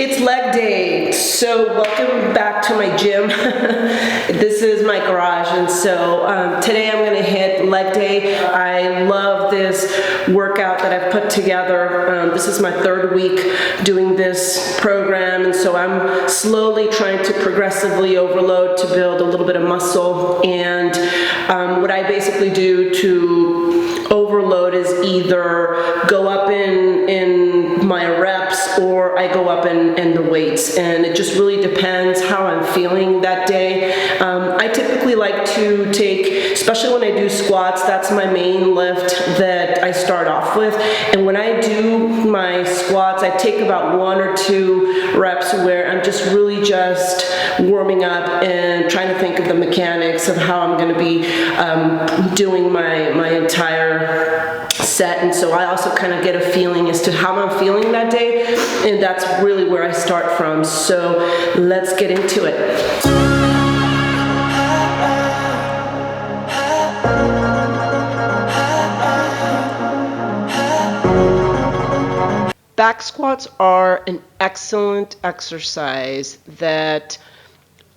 It's leg day, so welcome back to my gym. This is my garage, and so today I'm going to hit leg day. I love this workout that I've put together. This is my third week doing this program, and so I'm slowly trying to progressively overload to build a little bit of muscle. And what I basically do to overload is either go up in my reps or I go up in the weights, and it just really depends how I'm feeling that day. I typically like to take, especially when I do squats, that's my main lift that I start off with. And when I do my squats, I take about 1 or 2 reps where I'm just really just warming up and trying to think of the mechanics of how I'm going to be doing my entire set. And so I also kind of get a feeling as to how I'm feeling that day, and that's really where I start from. So let's get into it. Back squats are an excellent exercise that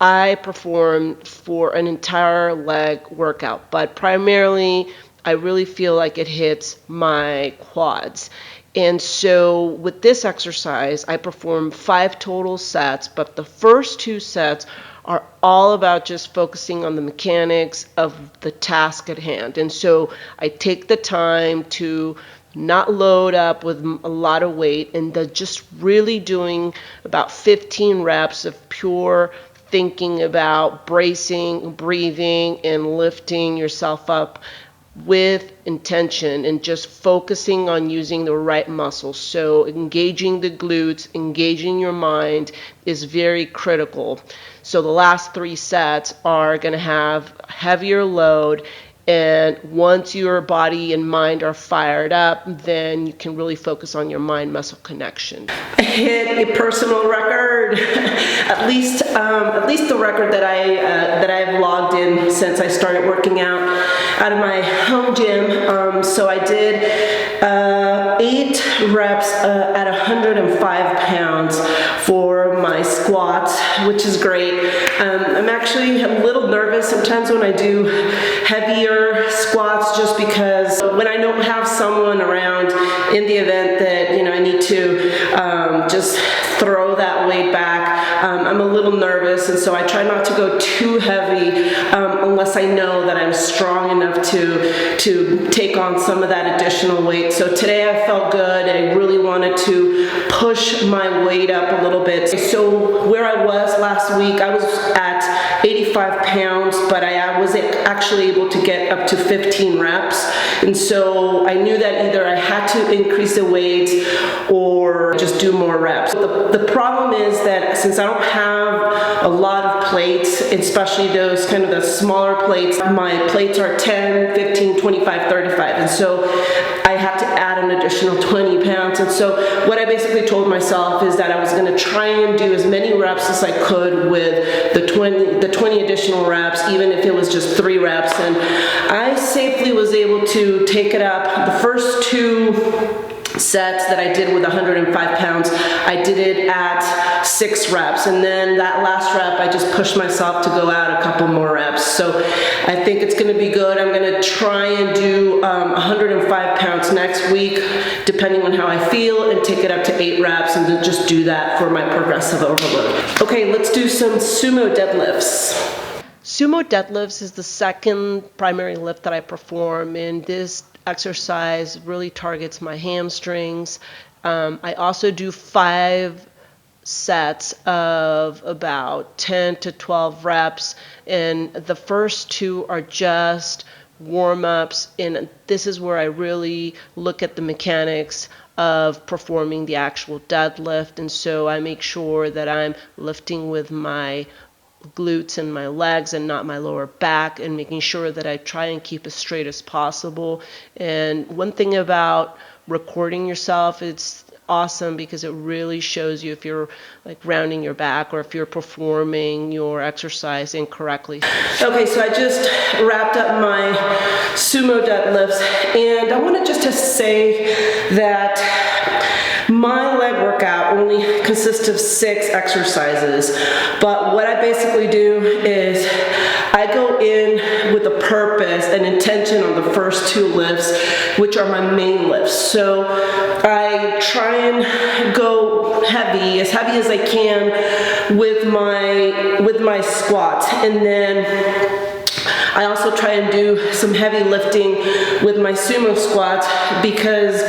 I perform for an entire leg workout, but primarily I really feel like it hits my quads. And so with this exercise, I perform 5 total sets, but the first 2 sets are all about just focusing on the mechanics of the task at hand. And so I take the time to not load up with a lot of weight, and just really doing about 15 reps of pure thinking about bracing, breathing, and lifting yourself up with intention and just focusing on using the right muscles. So engaging the glutes, engaging your mind is very critical. So the last 3 sets are going to have heavier load, and once your body and mind are fired up, then you can really focus on your mind-muscle connection. I hit a personal record, at least the record that I've logged in since I started working out of my home gym. So I did 8 reps at 105 pounds for my squats, which is great. I'm actually a little nervous sometimes when I do heavier squats, just because when I don't have someone around in the event that I need to just throw that weight back, I'm a little nervous, and so I try not to go too heavy unless I know that I'm strong enough to take on some of that additional weight. So today I felt good. I really wanted to push my weight up a little bit. So where I was last week, I was at 85 pounds, but I was actually able to get up to 15 reps. And so I knew that either I had to increase the weight or just do more reps. The problem is that since I don't have a lot of plates, especially those kind of the smaller plates, my plates are 10, 15, 25, 35. And so I had to add an additional 20 pounds. And so what I basically told myself is that I was going to try and do as many reps as I could with the 20 additional reps, even if it was just 3 reps. And I safely was able to take it up. The first 2 sets that I did with 105 pounds, I did it at 6 reps, and then that last rep I just pushed myself to go out a couple more reps. So I think it's going to be good. I'm going to try and do 105 pounds next week, depending on how I feel, and take it up to 8 reps, and then just do that for my progressive overload. Okay, let's do some sumo deadlifts. Sumo deadlifts is the second primary lift that I perform, and this exercise really targets my hamstrings. I also do 5 sets of about 10 to 12 reps, and the first 2 are just warm-ups, and this is where I really look at the mechanics of performing the actual deadlift. And so I make sure that I'm lifting with my glutes and my legs and not my lower back, and making sure that I try and keep as straight as possible. And one thing about recording yourself, it's awesome because it really shows you if you're like rounding your back or if you're performing your exercise incorrectly. Okay, so I just wrapped up my sumo deadlifts, and I wanted just to say that My leg workout only consists of 6 exercises, but what I basically do is I go in with a purpose and intention on the first 2 lifts, which are my main lifts. So I try and go heavy as I can with my squats, and then I also try and do some heavy lifting with my sumo squats, because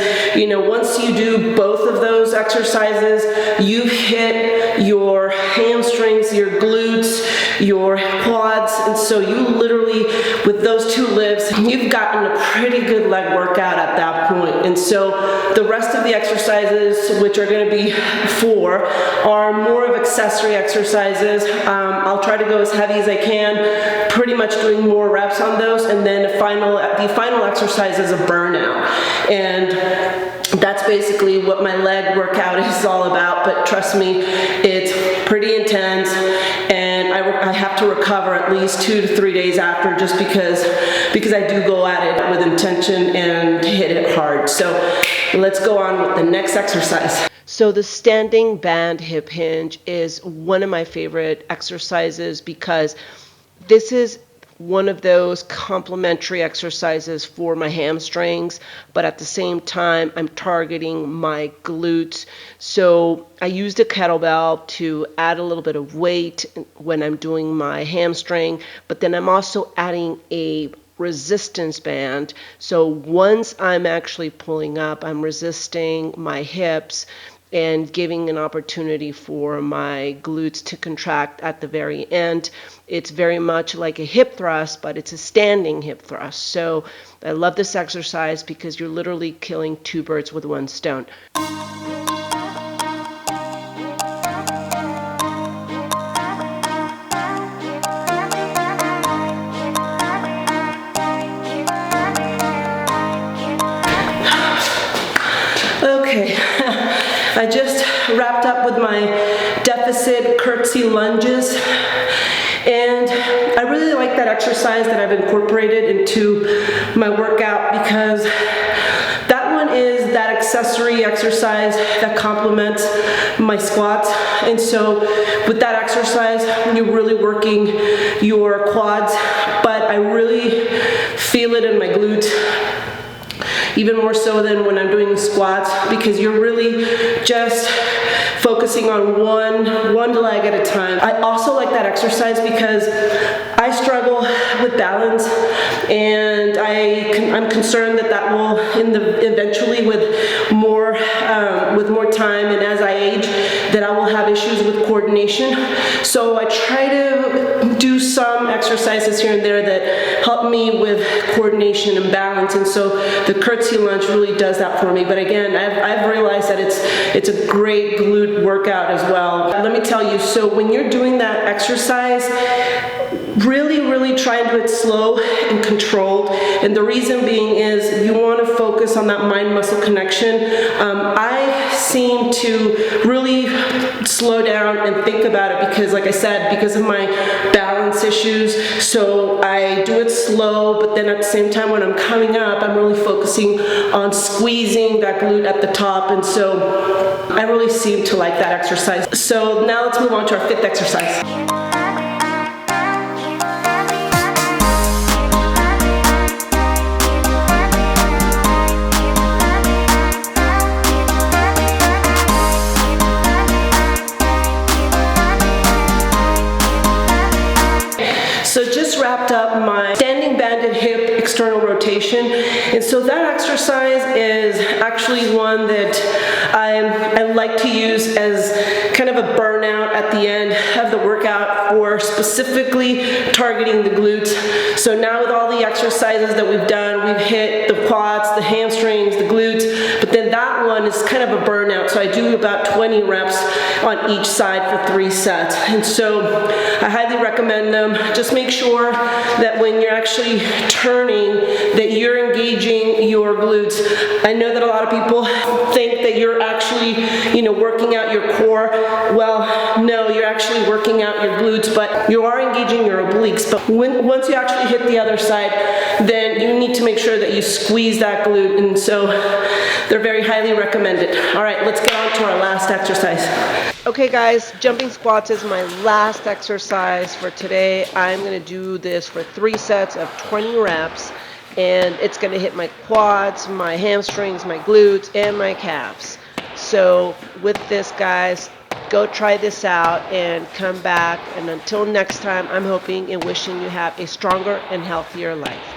once you do both of those exercises, you've hit your hamstrings, your glutes, your quads, and so you literally, with those 2 lifts, you've gotten a pretty good leg workout at that point. And so the rest of the exercises, which are going to be 4, are more of accessory exercises. I'll try to go as heavy as I can, pretty much doing more reps on those, and then the final exercise is a burnout. And that's basically what my leg workout is all about, but trust me, it's pretty intense, and I have to recover at least 2 to 3 days after, just because I do go at it with intention and hit it hard. So let's go on with the next exercise. So the standing band hip hinge is one of my favorite exercises, because this is one of those complementary exercises for my hamstrings, but at the same time, I'm targeting my glutes. So I used a kettlebell to add a little bit of weight when I'm doing my hamstring, but then I'm also adding a resistance band. So once I'm actually pulling up, I'm resisting my hips and giving an opportunity for my glutes to contract at the very end. It's very much like a hip thrust, but it's a standing hip thrust. So I love this exercise because you're literally killing 2 birds with 1 stone. Okay, I just wrapped up with my deficit curtsy lunges, and I really like that exercise that I've incorporated into my workout, because that one is that accessory exercise that complements my squats. And so with that exercise, you're really working your quads, but I really feel it in my glutes, even more so than when I'm doing squats, because you're really just focusing on one leg at a time. I also like that exercise because I struggle with balance, and I'm concerned that will eventually with more time, and as I age, that I will have issues with coordination. So I try to do some exercises here and there that help me with coordination and balance, and so the curtsy lunge really does that for me. But again, I've realized that it's a great glute workout as well. Let me tell you, so when you're doing that exercise, really try and do it slow and controlled, and the reason being is you want to focus on that mind-muscle connection. I seem to really slow down and think about it because, like I said, because of my balance issues, so I do it slow, but then at the same time when I'm coming up, I'm really focusing on squeezing that glute at the top, and so I really seem to like that exercise. So now let's move on to our 5th exercise. So just wrapped up my standing banded hip external rotation, and so that exercise is actually one that I like to use as kind of a burnout at the end of the workout, for specifically targeting the glutes. So now with all the exercises that we've done, we've hit the quads, the hamstrings, the glutes, but then that one is kind of a burnout. So I do about 20 reps on each side for 3 sets. And so I highly recommend them. Just make sure that when you're actually turning, that you're engaging your glutes. I know that a lot of people think that you're actually, working out your core. Well, no, you're actually working out your glutes glutes, but you are engaging your obliques. But once you actually hit the other side, then you need to make sure that you squeeze that glute, and so they're very highly recommended. All right, let's get on to our last exercise. Okay guys, jumping squats is my last exercise for today. I'm gonna do this for 3 sets of 20 reps, and it's gonna hit my quads, my hamstrings, my glutes, and my calves. So with this, guys, go try this out and come back. And until next time, I'm hoping and wishing you have a stronger and healthier life.